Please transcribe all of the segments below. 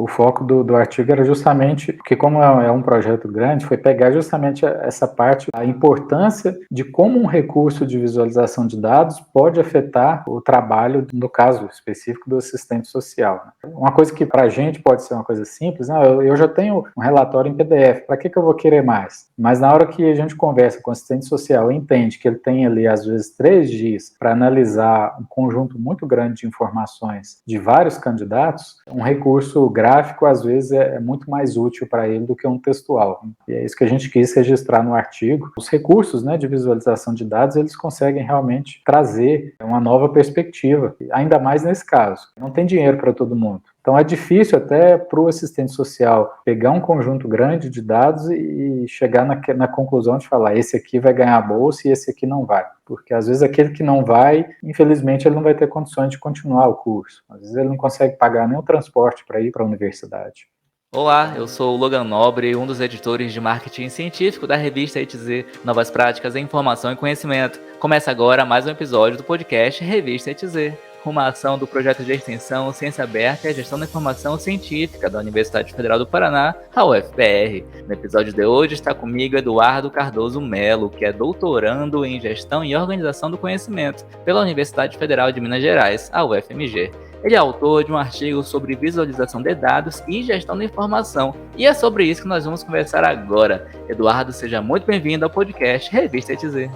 foco do artigo era justamente, porque como é um projeto grande, foi pegar justamente essa parte, a importância de como um recurso de visualização de dados pode afetar o trabalho, no caso específico, do assistente social. Uma coisa que para a gente pode ser uma coisa simples, eu já tenho um relatório em PDF, para que eu vou querer mais? Mas na hora que a gente conversa com o assistente social e entende que ele tem ali, às vezes, 3 dias para analisar um conjunto muito grande de informações de vários candidatos, um recurso gráfico, às vezes, é muito mais útil para ele do que um textual. E é isso que a gente quis registrar no artigo. Os recursos, né, de visualização de dados, eles conseguem realmente trazer uma nova perspectiva, ainda mais nesse caso. Não tem dinheiro para todo mundo. Então é difícil até para o assistente social pegar um conjunto grande de dados e chegar na conclusão de falar, esse aqui vai ganhar a bolsa e esse aqui não vai. Porque às vezes aquele que não vai, infelizmente ele não vai ter condições de continuar o curso. Às vezes ele não consegue pagar nem o transporte para ir para a universidade. Olá, eu sou o Logan Nobre, um dos editores de marketing científico da revista ETZ, Novas Práticas em Informação e Conhecimento. Começa agora mais um episódio do podcast Revista ETZ, uma ação do projeto de extensão Ciência Aberta e a Gestão da Informação Científica da Universidade Federal do Paraná, a UFPR. No episódio de hoje está comigo Eduardo Cardoso Melo, que é doutorando em Gestão e Organização do Conhecimento pela Universidade Federal de Minas Gerais, a UFMG. Ele é autor de um artigo sobre visualização de dados e gestão da informação, e é sobre isso que nós vamos conversar agora. Eduardo, seja muito bem-vindo ao podcast Revista ETZ.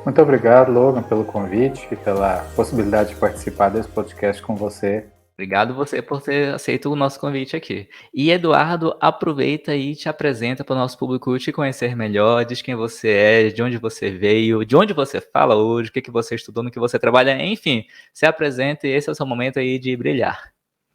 Muito obrigado, Logan, pelo convite e pela possibilidade de participar desse podcast com você. Obrigado você por ter aceito o nosso convite aqui. E Eduardo, aproveita e te apresenta para o nosso público te conhecer melhor, diz quem você é, de onde você veio, de onde você fala hoje, o que você estudou, no que você trabalha, enfim, se apresenta e esse é o seu momento aí de brilhar.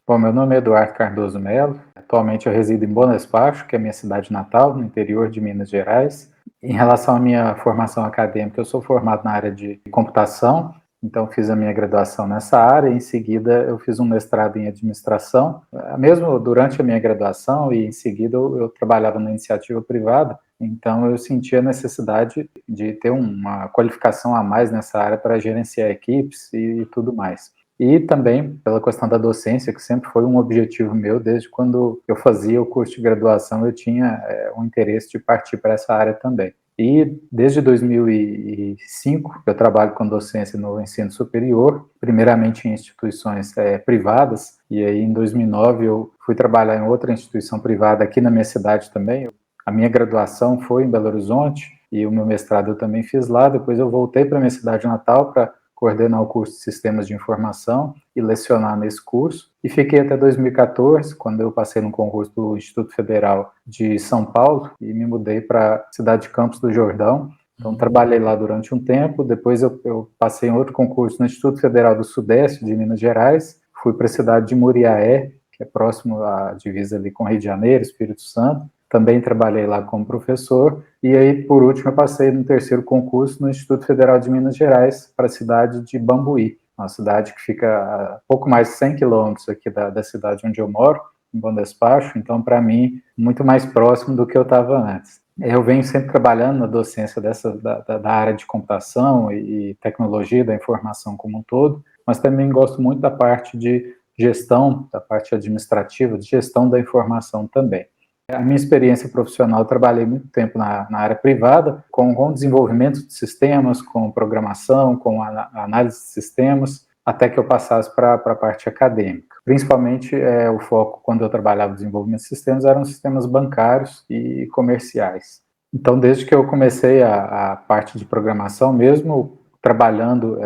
Bom, meu nome é Eduardo Cardoso Melo, atualmente eu resido em Bom Despacho, que é a minha cidade natal, no interior de Minas Gerais. Em relação à minha formação acadêmica, eu sou formado na área de computação, então fiz a minha graduação nessa área, e em seguida eu fiz um mestrado em administração. Mesmo durante a minha graduação e em seguida eu trabalhava na iniciativa privada, então eu senti a necessidade de ter uma qualificação a mais nessa área para gerenciar equipes e tudo mais. E também pela questão da docência, que sempre foi um objetivo meu, desde quando eu fazia o curso de graduação, eu tinha um interesse de partir para essa área também. E desde 2005, eu trabalho com docência no ensino superior, primeiramente em instituições privadas, e aí em 2009 eu fui trabalhar em outra instituição privada aqui na minha cidade também. A minha graduação foi em Belo Horizonte, e o meu mestrado eu também fiz lá. Depois eu voltei para a minha cidade natal para coordenar o curso de Sistemas de Informação e lecionar nesse curso. E fiquei até 2014, quando eu passei no concurso do Instituto Federal de São Paulo e me mudei para a cidade de Campos do Jordão. Então, trabalhei lá durante um tempo. Depois eu passei em outro concurso no Instituto Federal do Sudeste de Minas Gerais. Fui para a cidade de Muriaé, que é próximo à divisa ali com Rio de Janeiro, Espírito Santo. Também trabalhei lá como professor, e aí, por último, eu passei no terceiro concurso no Instituto Federal de Minas Gerais, para a cidade de Bambuí, uma cidade que fica a pouco mais de 100 quilômetros aqui da cidade onde eu moro, em Bom Despacho, então, para mim, muito mais próximo do que eu estava antes. Eu venho sempre trabalhando na docência da área de computação e tecnologia da informação como um todo, mas também gosto muito da parte de gestão, da parte administrativa, de gestão da informação também. A minha experiência profissional, eu trabalhei muito tempo na área privada, com desenvolvimento de sistemas, com programação, com análise de sistemas, até que eu passasse para a parte acadêmica. Principalmente, o foco, quando eu trabalhava no desenvolvimento de sistemas, eram sistemas bancários e comerciais. Então, desde que eu comecei a parte de programação mesmo, trabalhando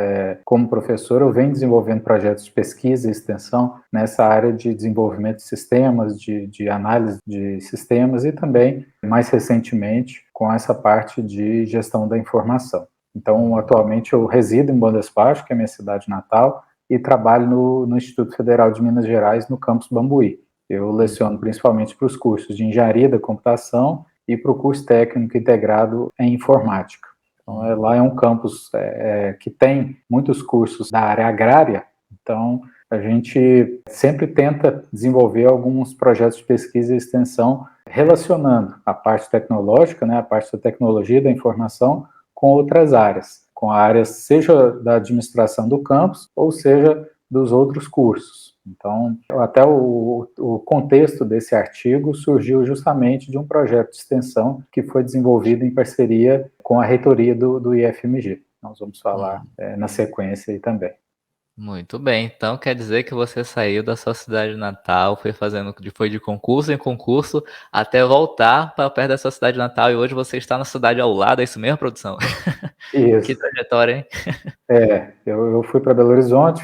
como professor, eu venho desenvolvendo projetos de pesquisa e extensão nessa área de desenvolvimento de sistemas, de análise de sistemas e também, mais recentemente, com essa parte de gestão da informação. Então, atualmente, eu resido em Bom Despacho, que é a minha cidade natal, e trabalho no Instituto Federal de Minas Gerais, no campus Bambuí. Eu leciono principalmente para os cursos de engenharia da computação e para o curso técnico integrado em informática. Então, lá é um campus que tem muitos cursos da área agrária, então a gente sempre tenta desenvolver alguns projetos de pesquisa e extensão relacionando a parte tecnológica, né, a parte da tecnologia da informação, com outras áreas, com áreas seja da administração do campus, ou seja dos outros cursos. Então, até o contexto desse artigo surgiu justamente de um projeto de extensão que foi desenvolvido em parceria com a reitoria do IFMG. Nós vamos falar na sequência aí também. Muito bem, então quer dizer que você saiu da sua cidade natal, foi de concurso em concurso, até voltar para perto da sua cidade natal, e hoje você está na cidade ao lado, é isso mesmo, produção? Que Isso. trajetória, hein? Eu fui para Belo Horizonte,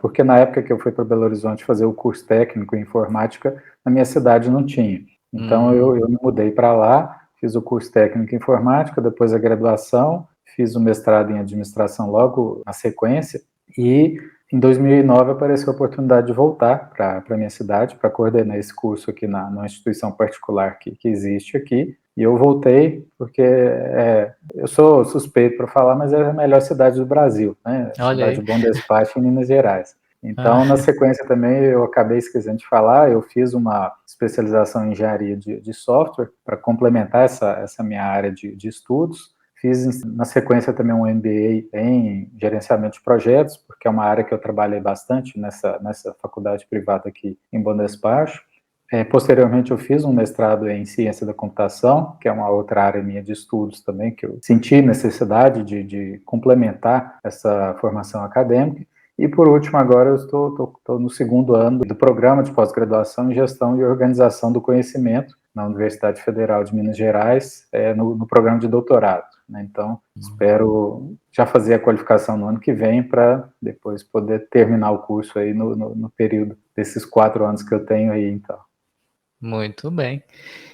porque na época que eu fui para Belo Horizonte fazer o curso técnico em informática, na minha cidade não tinha. Então eu me mudei para lá, fiz o curso técnico em informática, depois a graduação, fiz o mestrado em administração logo na sequência, e em 2009 apareceu a oportunidade de voltar para a minha cidade, para coordenar esse curso aqui numa instituição particular que existe aqui. E eu voltei porque eu sou suspeito para falar, mas é a melhor cidade do Brasil, né? A Olha cidade aí. de Bom Despacho, em Minas Gerais. Ah, Então, na sequência também, eu acabei esquecendo de falar, eu fiz uma especialização em engenharia de software para complementar essa minha área de estudos. Fiz, na sequência, também um MBA em gerenciamento de projetos, porque é uma área que eu trabalhei bastante nessa faculdade privada aqui em Bom Despacho. Posteriormente, eu fiz um mestrado em ciência da computação, que é uma outra área minha de estudos também, que eu senti necessidade de complementar essa formação acadêmica. E, por último, agora eu estou no segundo ano do programa de pós-graduação em gestão e organização do conhecimento na Universidade Federal de Minas Gerais, no programa de doutorado, né? Então, espero já fazer a qualificação no ano que vem para depois poder terminar o curso aí no período desses 4 anos que eu tenho aí, então. muito bem.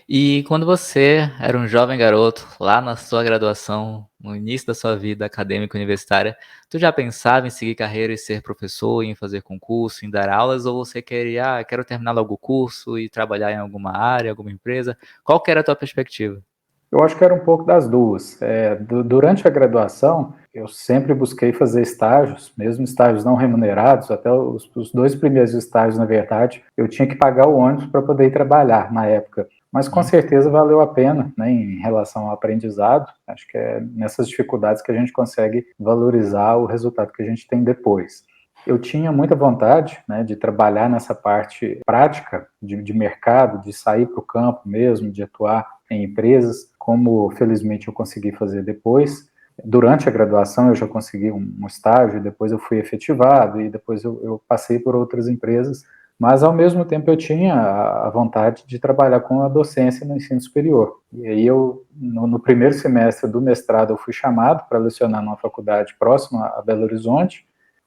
E quando você era um jovem garoto, lá na sua graduação, no início da sua vida acadêmica universitária, tu já pensava em seguir carreira e ser professor, em fazer concurso, em dar aulas, ou você queria, quero terminar logo o curso e trabalhar em alguma área, alguma empresa? Qual que era a tua perspectiva? Eu acho que era um pouco das duas. Durante a graduação, eu sempre busquei fazer estágios, mesmo estágios não remunerados, até os 2 primeiros estágios, na verdade, eu tinha que pagar o ônibus para poder ir trabalhar na época. Mas com certeza valeu a pena, né, em relação ao aprendizado. Acho que é nessas dificuldades que a gente consegue valorizar o resultado que a gente tem depois. Eu tinha muita vontade, né, de trabalhar nessa parte prática de mercado, de sair para o campo mesmo, de atuar em empresas, como felizmente eu consegui fazer depois. Durante a graduação eu já consegui um estágio, depois eu fui efetivado e depois eu passei por outras empresas, mas ao mesmo tempo eu tinha a vontade de trabalhar com a docência no ensino superior. E aí no primeiro semestre do mestrado, eu fui chamado para lecionar numa faculdade próxima a Belo Horizonte.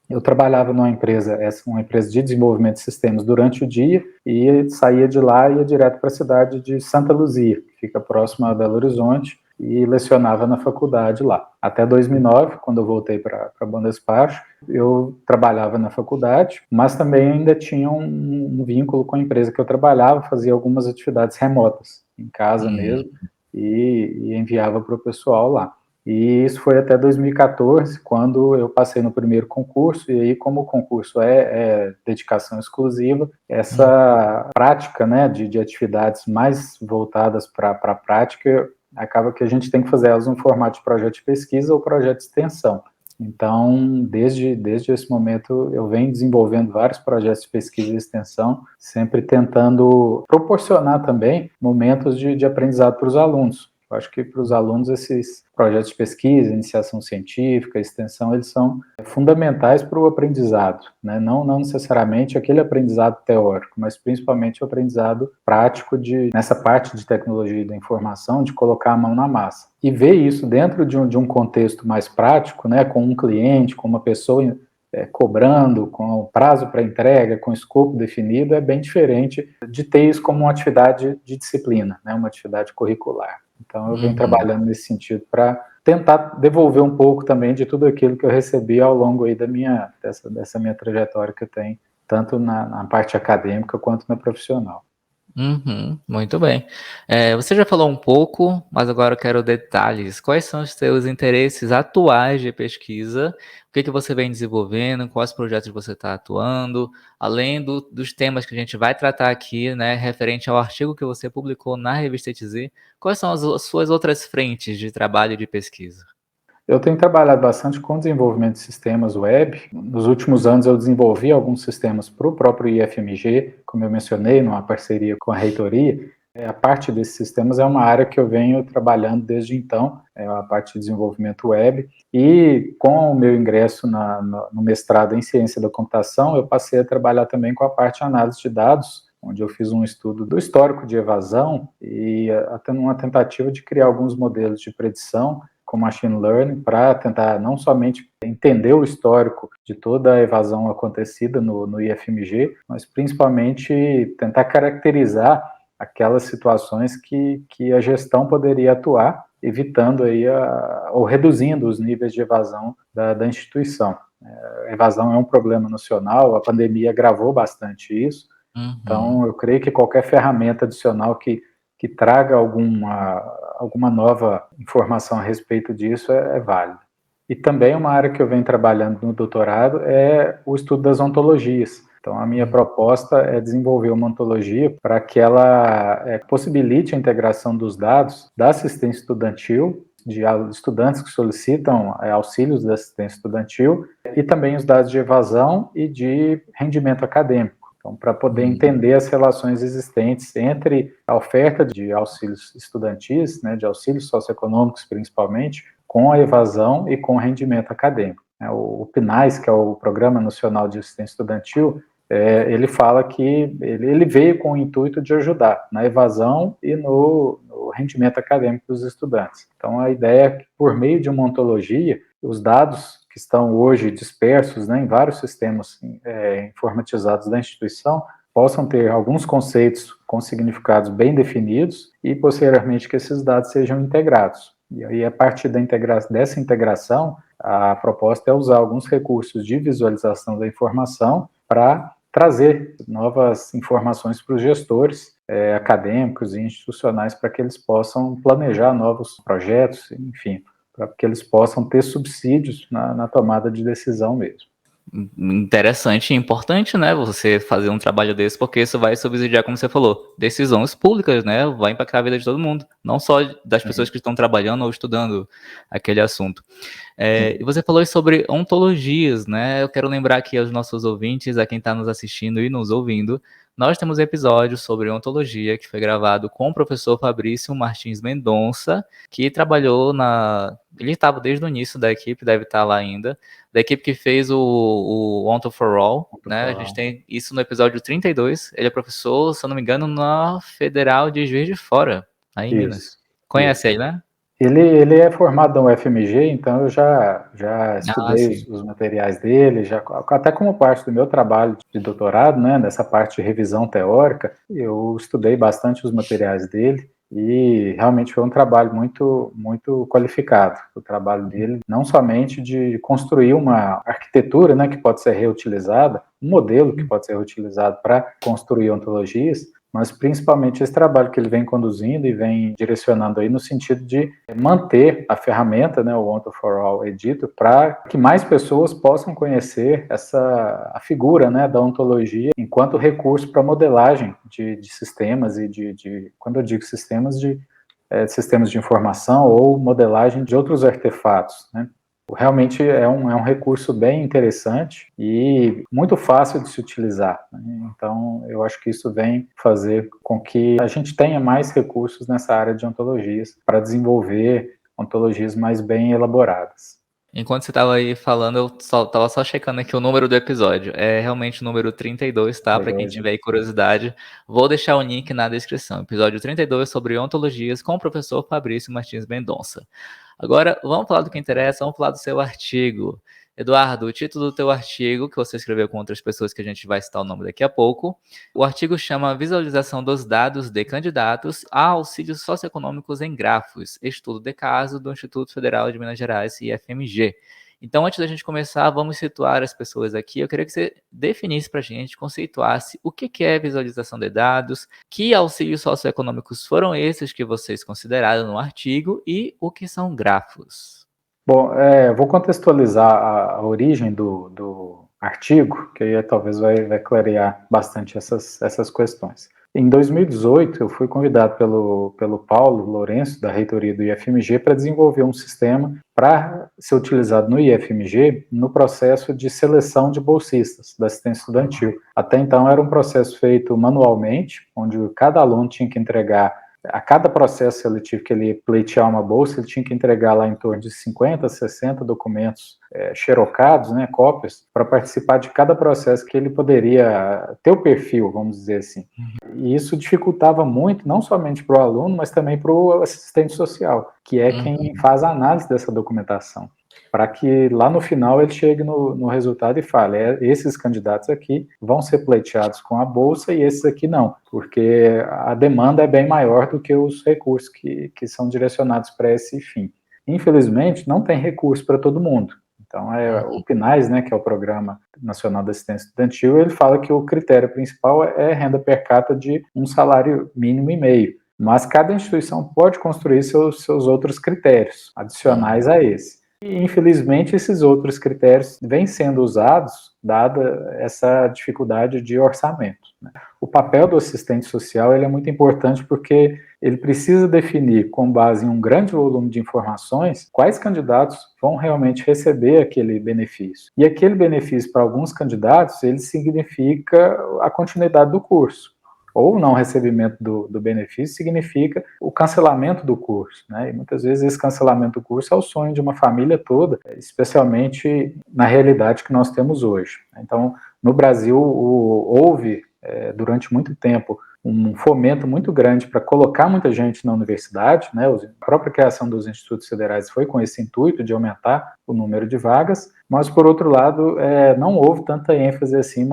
Eu trabalhava numa empresa, uma empresa de desenvolvimento de sistemas durante o dia e saía de lá e ia direto para a cidade de Santa Luzia, que fica próxima a Belo Horizonte, e lecionava na faculdade lá. Até 2009, quando eu voltei para Bom Despacho, eu trabalhava na faculdade, mas também ainda tinha um vínculo com a empresa que eu trabalhava, fazia algumas atividades remotas, em casa mesmo, e enviava para o pessoal lá. E isso foi até 2014, quando eu passei no primeiro concurso, e aí, como o concurso é dedicação exclusiva, essa prática, né, de atividades mais voltadas para a prática, acaba que a gente tem que fazer elas no formato de projeto de pesquisa ou projeto de extensão. Então, desde esse momento, eu venho desenvolvendo vários projetos de pesquisa e extensão, sempre tentando proporcionar também momentos de aprendizado para os alunos. Eu acho que para os alunos esses projetos de pesquisa, iniciação científica, extensão, eles são fundamentais para o aprendizado, né? Não necessariamente aquele aprendizado teórico, mas principalmente o aprendizado prático nessa parte de tecnologia da informação, de colocar a mão na massa. E ver isso dentro de um contexto mais prático, né, com um cliente, com uma pessoa cobrando, com o prazo para entrega, com o escopo definido, é bem diferente de ter isso como uma atividade de disciplina, né, uma atividade curricular. Então, eu venho trabalhando nesse sentido para tentar devolver um pouco também de tudo aquilo que eu recebi ao longo aí dessa minha trajetória que eu tenho, tanto na parte acadêmica quanto na profissional. Muito bem. Você já falou um pouco, mas agora eu quero detalhes. Quais são os seus interesses atuais de pesquisa? O que você vem desenvolvendo? Quais projetos você está atuando? Além dos temas que a gente vai tratar aqui, né, referente ao artigo que você publicou na revista ETZ, quais são as suas outras frentes de trabalho e de pesquisa? Eu tenho trabalhado bastante com desenvolvimento de sistemas web. Nos últimos anos eu desenvolvi alguns sistemas para o próprio IFMG, como eu mencionei, numa parceria com a reitoria. A parte desses sistemas é uma área que eu venho trabalhando desde então, é a parte de desenvolvimento web. E com o meu ingresso no mestrado em ciência da computação, eu passei a trabalhar também com a parte de análise de dados, onde eu fiz um estudo do histórico de evasão e até uma tentativa de criar alguns modelos de predição com machine learning para tentar não somente entender o histórico de toda a evasão acontecida no IFMG, mas principalmente tentar caracterizar aquelas situações que a gestão poderia atuar, evitando aí ou reduzindo os níveis de evasão da instituição. A evasão é um problema nacional, a pandemia agravou bastante isso, então eu creio que qualquer ferramenta adicional que traga alguma nova informação a respeito disso é válida. E também uma área que eu venho trabalhando no doutorado é o estudo das ontologias. Então, a minha proposta é desenvolver uma ontologia para que ela possibilite a integração dos dados da assistência estudantil, de estudantes que solicitam auxílios da assistência estudantil, e também os dados de evasão e de rendimento acadêmico. Então, para poder entender as relações existentes entre a oferta de auxílios estudantis, né, de auxílios socioeconômicos principalmente, com a evasão e com o rendimento acadêmico. O PNAES, que é o Programa Nacional de Assistência Estudantil, ele fala que ele veio com o intuito de ajudar na evasão e no rendimento acadêmico dos estudantes. Então, a ideia é que, por meio de uma ontologia, os dados que estão hoje dispersos, né, em vários sistemas informatizados da instituição, possam ter alguns conceitos com significados bem definidos e, posteriormente, que esses dados sejam integrados. E aí, a partir dessa integração, a proposta é usar alguns recursos de visualização da informação para trazer novas informações para os gestores acadêmicos e institucionais para que eles possam planejar novos projetos, enfim, para que eles possam ter subsídios na tomada de decisão mesmo. Interessante e importante, né, você fazer um trabalho desse, porque isso vai subsidiar, como você falou, decisões públicas, né, vai impactar a vida de todo mundo, não só das pessoas que estão trabalhando ou estudando aquele assunto. E você falou sobre ontologias, né, eu quero lembrar aqui aos nossos ouvintes, a quem está nos assistindo e nos ouvindo, nós temos um episódio sobre ontologia que foi gravado com o professor Fabrício Martins Mendonça, que trabalhou ele estava desde o início da equipe, deve estar lá ainda, da equipe que fez o Onto for All, né? A gente tem isso no episódio 32. Ele é professor, se eu não me engano, na Federal de Juiz de Fora, aí em Minas. Conhece ele, né? Ele é formado na UFMG, então eu já estudei os materiais dele, até como parte do meu trabalho de doutorado, né, nessa parte de revisão teórica, eu estudei bastante os materiais dele. E realmente foi um trabalho muito, muito qualificado. O trabalho dele, não somente de construir uma arquitetura, né, que pode ser reutilizada, um modelo que pode ser reutilizado para construir ontologias, mas principalmente esse trabalho que ele vem conduzindo e vem direcionando aí no sentido de manter a ferramenta, né, o Onto for All Editor, para que mais pessoas possam conhecer a figura, né, da ontologia enquanto recurso para modelagem de sistemas e quando eu digo sistemas, sistemas de informação ou modelagem de outros artefatos, né. Realmente é um recurso bem interessante e muito fácil de se utilizar, né? Então, eu acho que isso vem fazer com que a gente tenha mais recursos nessa área de ontologias para desenvolver ontologias mais bem elaboradas. Enquanto você estava aí falando, eu estava só checando aqui o número do episódio. É realmente o número 32, tá? Para quem tiver aí curiosidade, vou deixar o link na descrição. Episódio 32 sobre ontologias com o professor Fabrício Martins Mendonça. Agora, vamos falar do que interessa, vamos falar do seu artigo. Eduardo, o título do teu artigo, que você escreveu com outras pessoas que a gente vai citar o nome daqui a pouco, o artigo chama Visualização dos dados de candidatos a auxílios socioeconômicos em grafos, estudo de caso do Instituto Federal de Minas Gerais, IFMG. Então, antes da gente começar, vamos situar as pessoas aqui. Eu queria que você definisse para a gente, conceituasse o que é visualização de dados, que auxílios socioeconômicos foram esses que vocês consideraram no artigo e o que são grafos. Bom, vou contextualizar a origem do artigo, que aí talvez vai clarear bastante essas questões. Em 2018, eu fui convidado pelo Paulo Lourenço, da reitoria do IFMG, para desenvolver um sistema para ser utilizado no IFMG no processo de seleção de bolsistas da assistência estudantil. Até então era um processo feito manualmente, onde cada aluno tinha que entregar, a cada processo seletivo que ele ia pleitear uma bolsa, ele tinha que entregar lá em torno de 50, 60 documentos xerocados, né, cópias, para participar de cada processo que ele poderia ter o perfil, vamos dizer assim. E isso dificultava muito, não somente para o aluno, mas também para o assistente social, que é quem faz a análise dessa documentação, para que lá no final ele chegue no resultado e fale, esses candidatos aqui vão ser pleiteados com a bolsa e esses aqui não, porque a demanda é bem maior do que os recursos que são direcionados para esse fim. Infelizmente, não tem recurso para todo mundo. Então, o PNAES, né, que é o Programa Nacional da Assistência Estudantil, ele fala que o critério principal é renda per capita de um salário mínimo e meio. Mas cada instituição pode construir seus outros critérios adicionais a esse. E, infelizmente, esses outros critérios vêm sendo usados, dada essa dificuldade de orçamento, né? O papel do assistente social ele é muito importante porque ele precisa definir, com base em um grande volume de informações, quais candidatos vão realmente receber aquele benefício. E aquele benefício, para alguns candidatos, ele significa a continuidade do curso. Ou não recebimento do benefício significa o cancelamento do curso, né? E muitas vezes esse cancelamento do curso é o sonho de uma família toda, especialmente na realidade que nós temos hoje. Então, no Brasil, houve, durante muito tempo, um fomento muito grande para colocar muita gente na universidade, né? A própria criação dos institutos federais foi com esse intuito de aumentar o número de vagas, mas, por outro lado, não houve tanta ênfase assim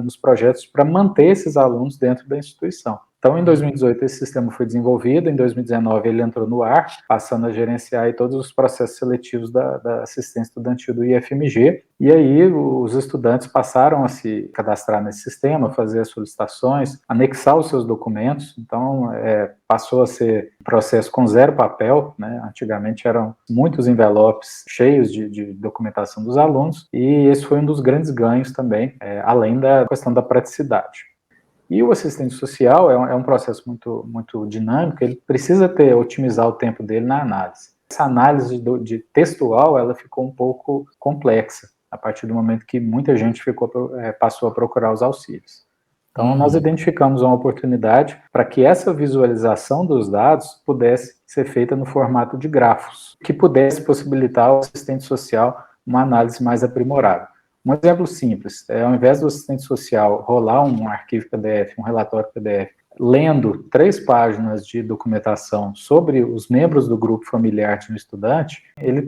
nos projetos para manter esses alunos dentro da instituição. Então, em 2018, esse sistema foi desenvolvido, em 2019 ele entrou no ar, passando a gerenciar aí todos os processos seletivos da assistência estudantil do IFMG, e aí os estudantes passaram a se cadastrar nesse sistema, fazer as solicitações, anexar os seus documentos, então passou a ser um processo com zero papel, né? Antigamente eram muitos envelopes cheios de documentação dos alunos, e esse foi um dos grandes ganhos também, além da questão da praticidade. E o assistente social é um processo muito, muito dinâmico, ele precisa otimizar o tempo dele na análise. Essa análise de textual, ela ficou um pouco complexa, a partir do momento que muita gente passou a procurar os auxílios. Então, nós identificamos uma oportunidade para que essa visualização dos dados pudesse ser feita no formato de grafos, que pudesse possibilitar ao assistente social uma análise mais aprimorada. Um exemplo simples, ao invés do assistente social rolar um arquivo PDF, um relatório PDF, lendo 3 páginas de documentação sobre os membros do grupo familiar de um estudante, ele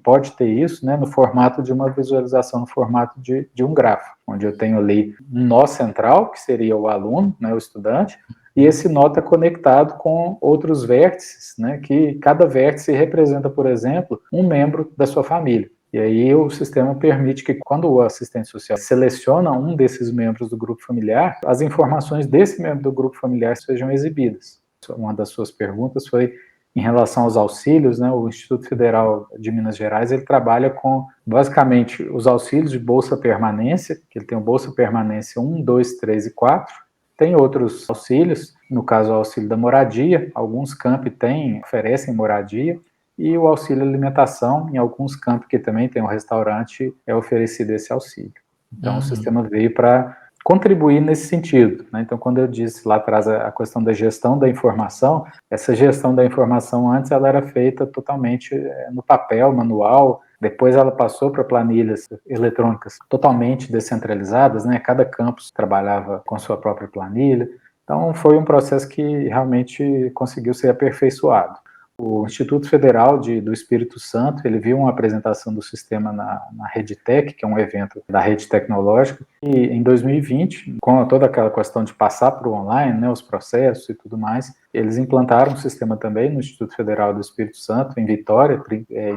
pode ter isso, né, no formato de uma visualização, no formato de um grafo, onde eu tenho ali um nó central, que seria o aluno, né, o estudante, e esse nó está conectado com outros vértices, né, que cada vértice representa, por exemplo, um membro da sua família. E aí o sistema permite que, quando o assistente social seleciona um desses membros do grupo familiar, as informações desse membro do grupo familiar sejam exibidas. Uma das suas perguntas foi em relação aos auxílios, né? O Instituto Federal de Minas Gerais, ele trabalha com, basicamente, os auxílios de Bolsa Permanência, que ele tem o Bolsa Permanência 1, 2, 3 e 4, tem outros auxílios, no caso o auxílio da moradia, alguns campi oferecem moradia, e o auxílio alimentação, em alguns campos que também tem um restaurante, é oferecido esse auxílio. Então, o sistema veio para contribuir nesse sentido, né? Então, quando eu disse lá atrás a questão da gestão da informação, essa gestão da informação antes ela era feita totalmente no papel, manual, depois ela passou para planilhas eletrônicas totalmente descentralizadas, né? Cada campus trabalhava com sua própria planilha. Então, foi um processo que realmente conseguiu ser aperfeiçoado. O Instituto Federal do Espírito Santo, ele viu uma apresentação do sistema na RedeTech, que é um evento da rede tecnológica, e em 2020, com toda aquela questão de passar para o online, né, os processos e tudo mais, eles implantaram um sistema também no Instituto Federal do Espírito Santo, em Vitória,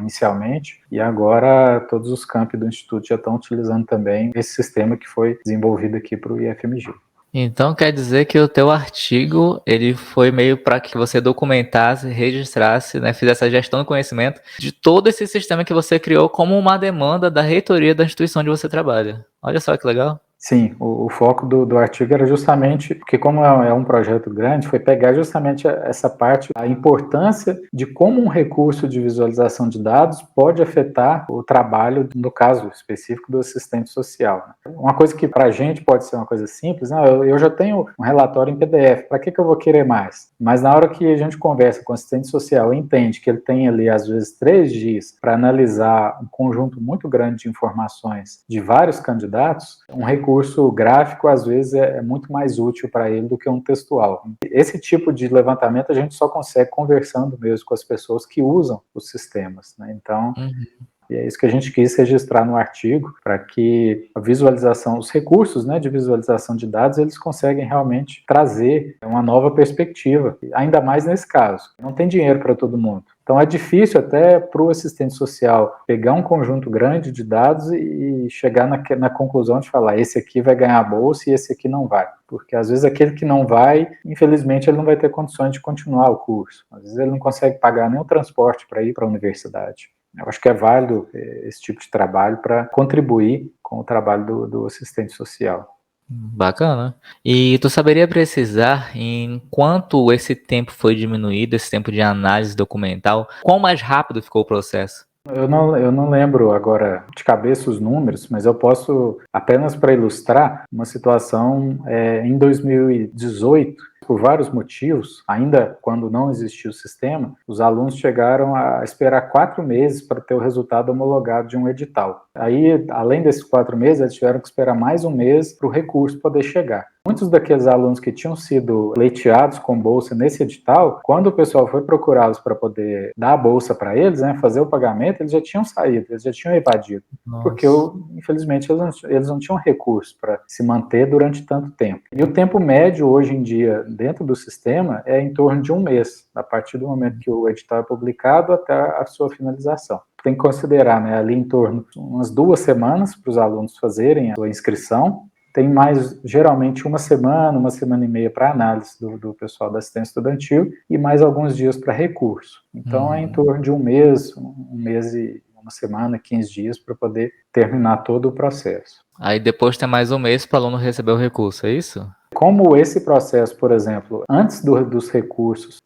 inicialmente, e agora todos os campi do Instituto já estão utilizando também esse sistema que foi desenvolvido aqui para o IFMG. Então quer dizer que o teu artigo ele foi meio para que você documentasse, registrasse, né, fizesse a gestão do conhecimento de todo esse sistema que você criou como uma demanda da reitoria da instituição onde você trabalha. Olha só que legal. Sim, o foco do artigo era justamente, porque como é um projeto grande, foi pegar justamente essa parte, a importância de como um recurso de visualização de dados pode afetar o trabalho, no caso específico, do assistente social. Uma coisa que para a gente pode ser uma coisa simples, não, eu já tenho um relatório em PDF, para que eu vou querer mais? Mas na hora que a gente conversa com o assistente social e entende que ele tem ali, às vezes, 3 dias para analisar um conjunto muito grande de informações de vários candidatos, um recurso gráfico, às vezes, é muito mais útil para ele do que um textual. Esse tipo de levantamento a gente só consegue conversando mesmo com as pessoas que usam os sistemas, né? Então, e é isso que a gente quis registrar no artigo, para que a visualização, os recursos, né, de visualização de dados, eles conseguem realmente trazer uma nova perspectiva, ainda mais nesse caso. Não tem dinheiro para todo mundo. Então é difícil até para o assistente social pegar um conjunto grande de dados e chegar na conclusão de falar, esse aqui vai ganhar a bolsa e esse aqui não vai. Porque às vezes aquele que não vai, infelizmente ele não vai ter condições de continuar o curso. Às vezes ele não consegue pagar nem o transporte para ir para a universidade. Eu acho que é válido esse tipo de trabalho para contribuir com o trabalho do assistente social. Bacana. E tu saberia precisar em quanto esse tempo foi diminuído, esse tempo de análise documental? Quão mais rápido ficou o processo? Eu não lembro agora de cabeça os números, mas eu posso, apenas para ilustrar, uma situação em 2018, por vários motivos, ainda quando não existia o sistema, os alunos chegaram a esperar 4 meses para ter o resultado homologado de um edital. Aí, além desses 4 meses, eles tiveram que esperar mais um mês para o recurso poder chegar. Muitos daqueles alunos que tinham sido leiteados com bolsa nesse edital, quando o pessoal foi procurá-los para poder dar a bolsa para eles, né, fazer o pagamento, eles já tinham saído, eles já tinham evadido. Porque, infelizmente, eles não tinham recurso para se manter durante tanto tempo. E o tempo médio, hoje em dia, dentro do sistema, é em torno de um mês, a partir do momento que o edital é publicado até a sua finalização. Tem que considerar, né, ali em torno de umas 2 semanas para os alunos fazerem a sua inscrição. Tem mais, geralmente, uma semana e meia para análise do pessoal da assistência estudantil e mais alguns dias para recurso. Então, é em torno de um mês e uma semana, 15 dias para poder terminar todo o processo. Aí depois tem mais um mês para o aluno receber o recurso, é isso? Como esse processo, por exemplo, antes dos recursos,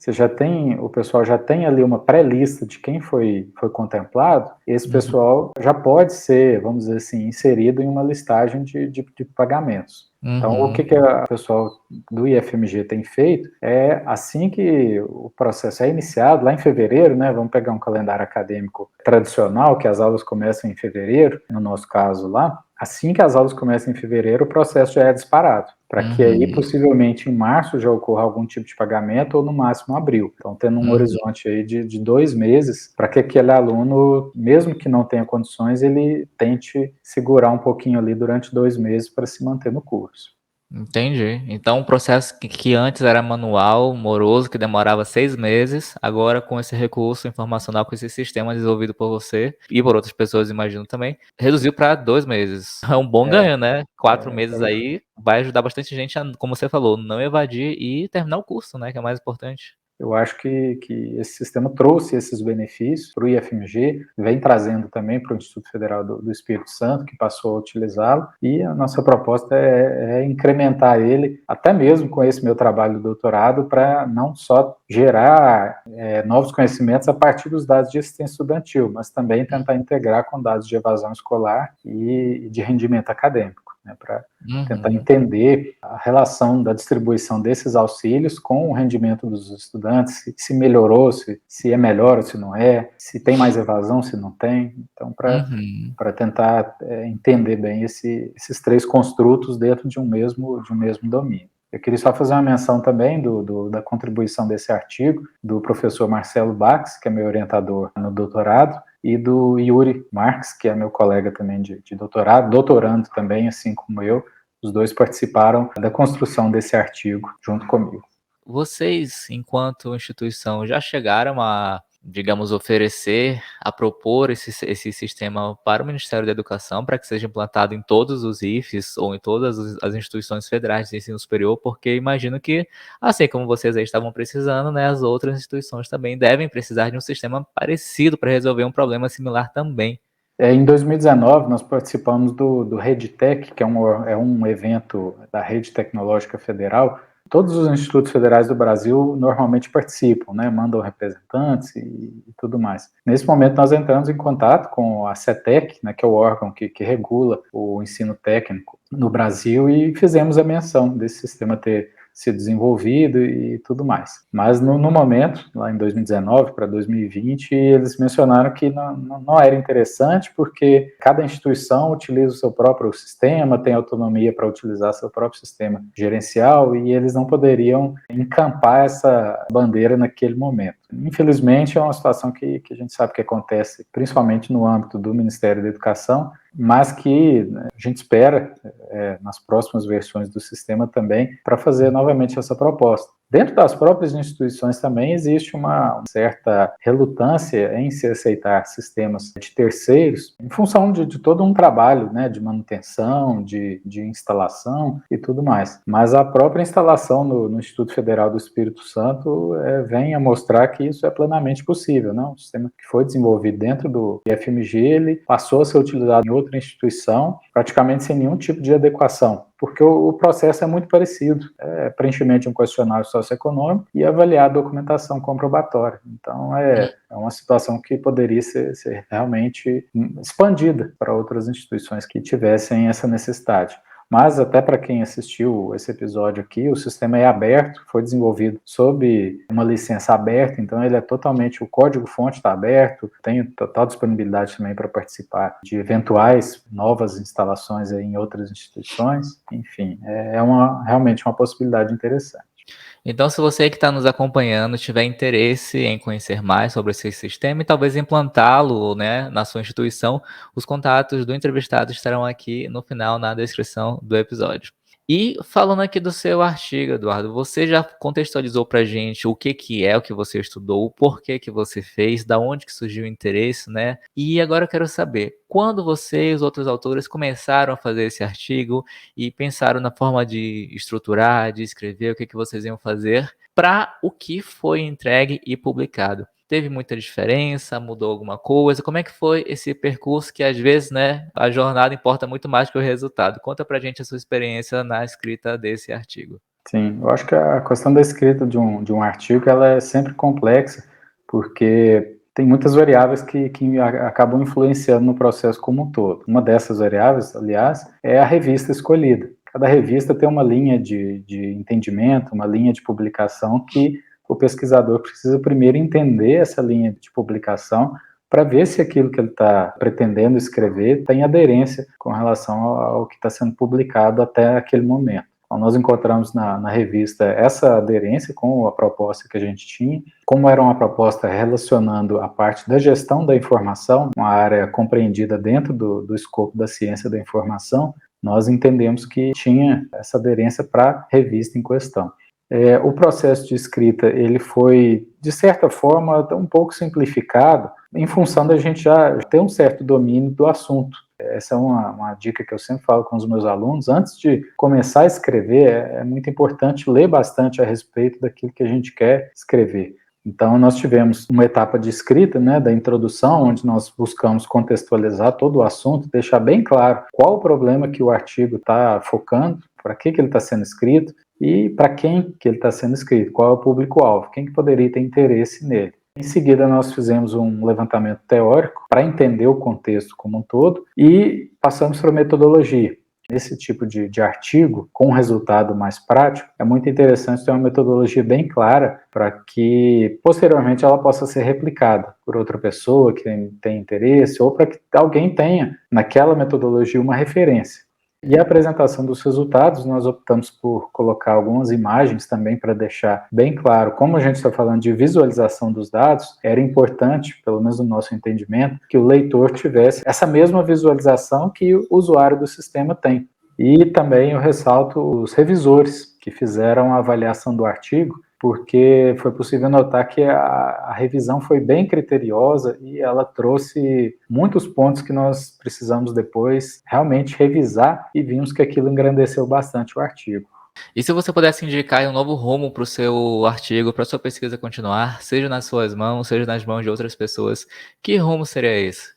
o pessoal já tem ali uma pré-lista de quem foi contemplado, esse pessoal já pode ser, vamos dizer assim, inserido em uma listagem de pagamentos. Então, o que o pessoal do IFMG tem feito é, assim que o processo é iniciado, lá em fevereiro, né, vamos pegar um calendário acadêmico tradicional, que as aulas começam em fevereiro, no nosso caso lá, assim que as aulas começam em fevereiro, o processo já é disparado, para que aí, possivelmente, em março já ocorra algum tipo de pagamento, ou no máximo abril. Então, tendo um horizonte aí de 2 meses, para que aquele aluno, mesmo que não tenha condições, ele tente segurar um pouquinho ali durante 2 meses para se manter no curso. Entendi. Então, um processo que antes era manual, moroso, que demorava 6 meses, agora com esse recurso informacional, com esse sistema desenvolvido por você e por outras pessoas, imagino também, reduziu para 2 meses. É um bom ganho, né? 4 meses aí vai ajudar bastante gente a, como você falou, não evadir e terminar o curso, né? Que é o mais importante. Eu acho que esse sistema trouxe esses benefícios para o IFMG, vem trazendo também para o Instituto Federal do Espírito Santo, que passou a utilizá-lo, e a nossa proposta é incrementar ele, até mesmo com esse meu trabalho de doutorado, para não só gerar novos conhecimentos a partir dos dados de assistência estudantil, mas também tentar integrar com dados de evasão escolar e de rendimento acadêmico, né, para tentar entender a relação da distribuição desses auxílios com o rendimento dos estudantes, se melhorou, se é melhor ou se não é, se tem mais evasão, se não tem. Então, para tentar entender bem esses 3 construtos dentro de um mesmo domínio. Eu queria só fazer uma menção também da contribuição desse artigo do professor Marcelo Bax, que é meu orientador no doutorado, e do Yuri Marques, que é meu colega também de doutorado, doutorando também, assim como eu. Os dois participaram da construção desse artigo junto comigo. Vocês, enquanto instituição, já chegaram a, digamos, oferecer, a propor esse sistema para o Ministério da Educação para que seja implantado em todos os IFES ou em todas as instituições federais de ensino superior? Porque imagino que, assim como vocês aí estavam precisando, né, as outras instituições também devem precisar de um sistema parecido para resolver um problema similar também. Em 2019, nós participamos do RedTech, que é um evento da Rede Tecnológica Federal. Todos os institutos federais do Brasil normalmente participam, né, mandam representantes e tudo mais. Nesse momento, nós entramos em contato com a CETEC, né, que é o órgão que regula o ensino técnico no Brasil, e fizemos a menção desse sistema ter sido desenvolvido e tudo mais. Mas no momento, lá em 2019 para 2020, eles mencionaram que não era interessante porque cada instituição utiliza o seu próprio sistema, tem autonomia para utilizar seu próprio sistema gerencial e eles não poderiam encampar essa bandeira naquele momento. Infelizmente, é uma situação que a gente sabe que acontece principalmente no âmbito do Ministério da Educação, mas que a gente espera nas próximas versões do sistema também para fazer novamente essa proposta. Dentro das próprias instituições também existe uma certa relutância em se aceitar sistemas de terceiros em função de todo um trabalho, né, de manutenção, de instalação e tudo mais. Mas a própria instalação no Instituto Federal do Espírito Santo vem a mostrar que isso é plenamente possível, né? Um sistema que foi desenvolvido dentro do IFMG, ele passou a ser utilizado em outra instituição, praticamente sem nenhum tipo de adequação, porque o processo é muito parecido, preenchimento de um questionário socioeconômico e avaliar a documentação comprobatória. Então, é uma situação que poderia ser realmente expandida para outras instituições que tivessem essa necessidade. Mas até para quem assistiu esse episódio aqui, o sistema é aberto, foi desenvolvido sob uma licença aberta, então ele é totalmente, o código-fonte está aberto, tem total disponibilidade também para participar de eventuais novas instalações aí em outras instituições, enfim, realmente uma possibilidade interessante. Então, se você que está nos acompanhando tiver interesse em conhecer mais sobre esse sistema e talvez implantá-lo, né, na sua instituição, os contatos do entrevistado estarão aqui no final na descrição do episódio. E falando aqui do seu artigo, Eduardo, você já contextualizou para a gente o que é o que você estudou, o porquê que você fez, da onde que surgiu o interesse, né? E agora eu quero saber, quando você e os outros autores começaram a fazer esse artigo e pensaram na forma de estruturar, de escrever, o que vocês iam fazer, para o que foi entregue e publicado? Teve muita diferença? Mudou alguma coisa? Como é que foi esse percurso que às vezes, né, a jornada importa muito mais que o resultado? Conta pra gente a sua experiência na escrita desse artigo. Sim, eu acho que a questão da escrita de um artigo, ela é sempre complexa, porque tem muitas variáveis que acabam influenciando no processo como um todo. Uma dessas variáveis, aliás, é a revista escolhida. Cada revista tem uma linha de entendimento, uma linha de publicação que o pesquisador precisa primeiro entender essa linha de publicação para ver se aquilo que ele está pretendendo escrever tem aderência com relação ao que está sendo publicado até aquele momento. Então, nós encontramos na revista essa aderência com a proposta que a gente tinha, como era uma proposta relacionando a parte da gestão da informação, uma área compreendida dentro do escopo da ciência da informação, nós entendemos que tinha essa aderência para a revista em questão. O processo de escrita, ele foi, de certa forma, um pouco simplificado, em função da gente já ter um certo domínio do assunto. Essa é uma dica que eu sempre falo com os meus alunos. Antes de começar a escrever, é muito importante ler bastante a respeito daquilo que a gente quer escrever. Então, nós tivemos uma etapa de escrita, né, da introdução, onde nós buscamos contextualizar todo o assunto, deixar bem claro qual o problema que o artigo está focando, para que ele está sendo escrito e para quem que ele está sendo escrito, qual é o público-alvo, quem que poderia ter interesse nele. Em seguida, nós fizemos um levantamento teórico para entender o contexto como um todo e passamos para a metodologia. Esse tipo de artigo, com um resultado mais prático, é muito interessante ter uma metodologia bem clara para que, posteriormente, ela possa ser replicada por outra pessoa que tem interesse ou para que alguém tenha, naquela metodologia, uma referência. E a apresentação dos resultados, nós optamos por colocar algumas imagens também para deixar bem claro, como a gente está falando de visualização dos dados, era importante, pelo menos no nosso entendimento, que o leitor tivesse essa mesma visualização que o usuário do sistema tem. E também eu ressalto os revisores que fizeram a avaliação do artigo, porque foi possível notar que a revisão foi bem criteriosa e ela trouxe muitos pontos que nós precisamos depois realmente revisar e vimos que aquilo engrandeceu bastante o artigo. E se você pudesse indicar um novo rumo para o seu artigo, para a sua pesquisa continuar, seja nas suas mãos, seja nas mãos de outras pessoas, que rumo seria esse?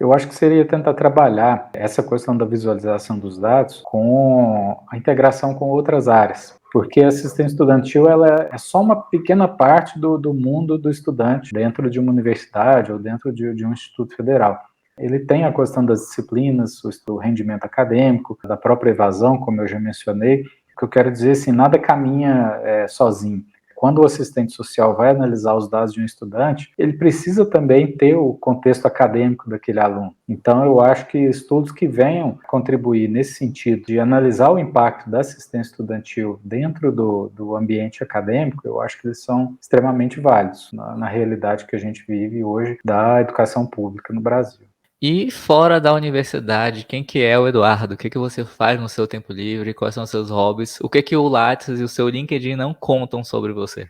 Eu acho que seria tentar trabalhar essa questão da visualização dos dados com a integração com outras áreas. Porque a assistência estudantil ela é só uma pequena parte do mundo do estudante dentro de uma universidade ou dentro de um instituto federal. Ele tem a questão das disciplinas, o rendimento acadêmico, da própria evasão, como eu já mencionei. O que eu quero dizer, assim, nada caminha sozinho. Quando o assistente social vai analisar os dados de um estudante, ele precisa também ter o contexto acadêmico daquele aluno. Então, eu acho que estudos que venham contribuir nesse sentido de analisar o impacto da assistência estudantil dentro do ambiente acadêmico, eu acho que eles são extremamente válidos na realidade que a gente vive hoje da educação pública no Brasil. E fora da universidade, quem que é o Eduardo? O que que você faz no seu tempo livre? Quais são os seus hobbies? O que que o Lattes e o seu LinkedIn não contam sobre você?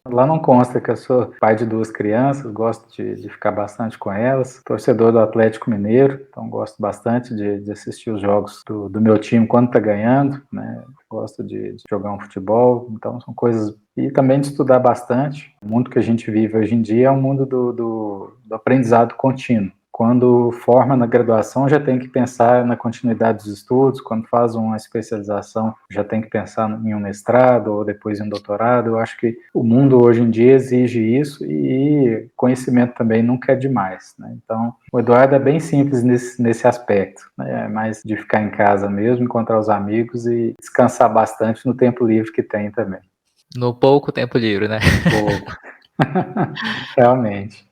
Lá não consta que eu sou pai de 2 crianças, gosto de ficar bastante com elas, torcedor do Atlético Mineiro, então gosto bastante de assistir os jogos do meu time quando está ganhando, né? Gosto de jogar um futebol, então são coisas... E também de estudar bastante. O mundo que a gente vive hoje em dia é um mundo do aprendizado contínuo. Quando forma na graduação, já tem que pensar na continuidade dos estudos. Quando faz uma especialização, já tem que pensar em um mestrado ou depois em um doutorado. Eu acho que o mundo hoje em dia exige isso e conhecimento também nunca é demais, né? Então, o Eduardo é bem simples nesse aspecto, né? É mais de ficar em casa mesmo, encontrar os amigos e descansar bastante no tempo livre que tem também. No pouco tempo livre, né? Pouco. Realmente.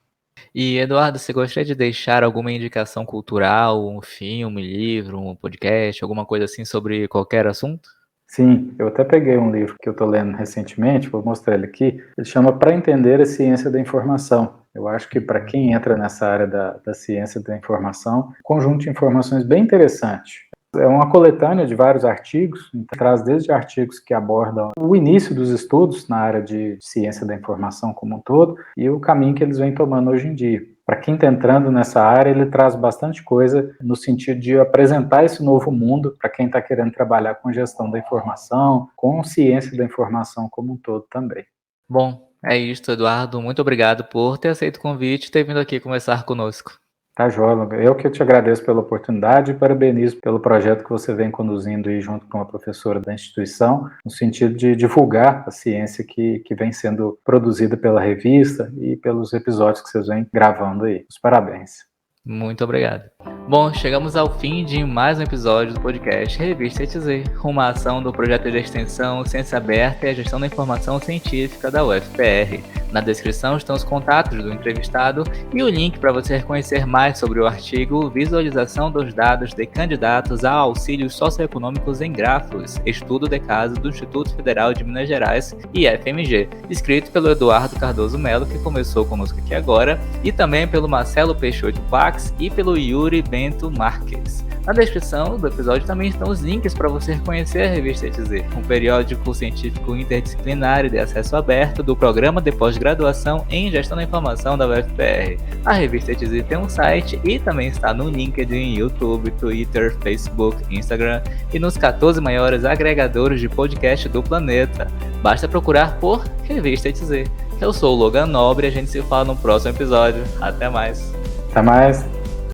E, Eduardo, você gostaria de deixar alguma indicação cultural, um filme, livro, um podcast, alguma coisa assim sobre qualquer assunto? Sim, eu até peguei um livro que eu estou lendo recentemente, vou mostrar ele aqui. Ele chama Para Entender a Ciência da Informação. Eu acho que para quem entra nessa área da ciência da informação, um conjunto de informações bem interessante. É uma coletânea de vários artigos, então traz desde artigos que abordam o início dos estudos na área de ciência da informação como um todo e o caminho que eles vêm tomando hoje em dia. Para quem está entrando nessa área, ele traz bastante coisa no sentido de apresentar esse novo mundo para quem está querendo trabalhar com gestão da informação, com ciência da informação como um todo também. Bom, é isso, Eduardo. Muito obrigado por ter aceito o convite e ter vindo aqui conversar conosco. Tá, joia. Eu que te agradeço pela oportunidade e parabenizo pelo projeto que você vem conduzindo aí junto com a professora da instituição, no sentido de divulgar a ciência que vem sendo produzida pela revista e pelos episódios que vocês vêm gravando aí. Os parabéns. Muito obrigado. Bom, chegamos ao fim de mais um episódio do podcast Revista ETZ, uma ação do projeto de extensão Ciência Aberta e a Gestão da Informação Científica da UFPR. Na descrição estão os contatos do entrevistado e o link para você conhecer mais sobre o artigo Visualização dos dados de candidatos a auxílios socioeconômicos em grafos, estudo de caso do Instituto Federal de Minas Gerais e FMG, escrito pelo Eduardo Cardoso Melo, que começou conosco aqui agora, e também pelo Marcelo Peixoto Pax e pelo Yuri Bento Marques. Na descrição do episódio também estão os links para você conhecer a Revista ETZ, um periódico científico interdisciplinar e de acesso aberto do Programa de Pós-Graduação em Gestão da Informação da UFPR. A Revista ETZ tem um site e também está no LinkedIn, YouTube, Twitter, Facebook, Instagram e nos 14 maiores agregadores de podcast do planeta. Basta procurar por Revista ETZ. Eu sou o Logan Nobre e a gente se fala no próximo episódio. Até mais! Até mais!